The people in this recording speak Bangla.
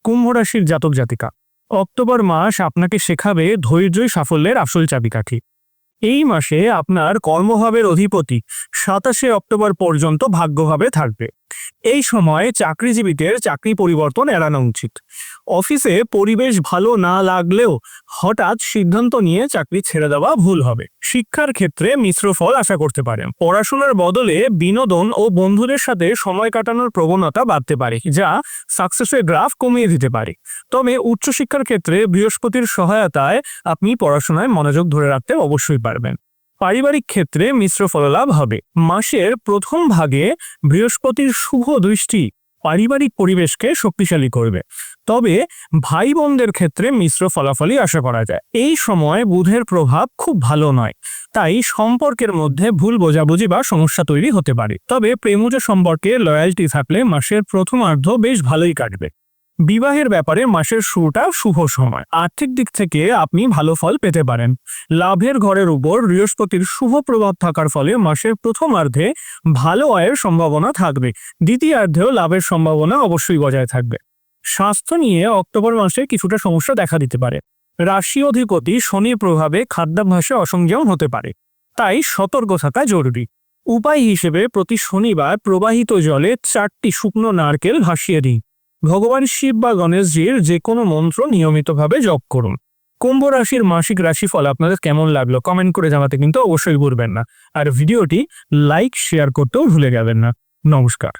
কুম্ভ রাশির জাতক জাতিকা, অক্টোবর মাস আপনাকে শেখাবে ধৈর্যই সাফল্যের আসল চাবিকাঠি। এই মাসে আপনার কর্মভাবের অধিপতি 27 অক্টোবর পর্যন্ত ভাগ্যভাবে থাকবে। এই সময় চাকরিজীবীদের চাকরি পরিবর্তন এড়ানো উচিত। অফিসে পরিবেশ ভালো না লাগলেও হঠাৎ সিদ্ধান্ত নিয়ে চাকরি ছেড়ে দেওয়া ভুল হবে। শিক্ষার ক্ষেত্রে মিশ্র ফল আশা করতে পারেন। পড়াশোনার বদলে বিনোদন ও বন্ধুদের সাথে সময় কাটানোর প্রবণতা বাড়তে পারে, যা সাকসেসের গ্রাফ কমিয়ে দিতে পারে। তবে উচ্চশিক্ষার ক্ষেত্রে বৃহস্পতির সহায়তায় আপনি পড়াশোনায় মনোযোগ ধরে রাখতে অবশ্যই পারবেন। পারিবারিক ক্ষেত্রে মিশ্র ফললাভ হবে। মাসের প্রথম ভাগে বৃহস্পতির শুভ দৃষ্টি পারিবারিক পরিবেশকে শক্তিশালী করবে, তবে ভাই বোনদের ক্ষেত্রে মিশ্র ফলাফলই আশা করা যায়। এই সময় বুধের প্রভাব খুব ভালো নয়, তাই সম্পর্কের মধ্যে ভুল বোঝাবুঝি বা সমস্যা তৈরি হতে পারে। তবে প্রেমজ সম্পর্কে লয়্যালটি থাকলে মাসের প্রথমার্ধ বেশ ভালোই কাটবে। বিবাহের ব্যাপারে মাসের শুরুটা শুভ সময়। আর্থিক দিক থেকে আপনি ভালো ফল পেতে পারেন। লাভের ঘরের উপর বৃহস্পতির শুভ প্রভাব থাকার ফলে মাসের প্রথমার্ধে ভালো আয়ের সম্ভাবনা থাকবে। দ্বিতীয়ার্ধেও লাভের সম্ভাবনা অবশ্যই বজায় থাকবে। স্বাস্থ্য নিয়ে অক্টোবর মাসে কিছুটা সমস্যা দেখা দিতে পারে। রাশি অধিপতি শনির প্রভাবে খাদ্যাভ্যাসে অসংযম হতে পারে, তাই সতর্ক থাকা জরুরি। উপায় হিসেবে প্রতি শনিবার প্রবাহিত জলে 4টি শুকনো নারকেল ভাসিয়ে দিন। ভগবান শিব বা গণেশজির যে কোনো মন্ত্র নিয়মিতভাবে জপ করুন। কুম্ভ রাশির মাসিক রাশিফল আপনাদের কেমন লাগলো কমেন্ট করে জানাতে কিন্তু অবশ্যই ভুলবেন না। আর ভিডিওটি লাইক শেয়ার করতেও ভুলে যাবেন না। নমস্কার।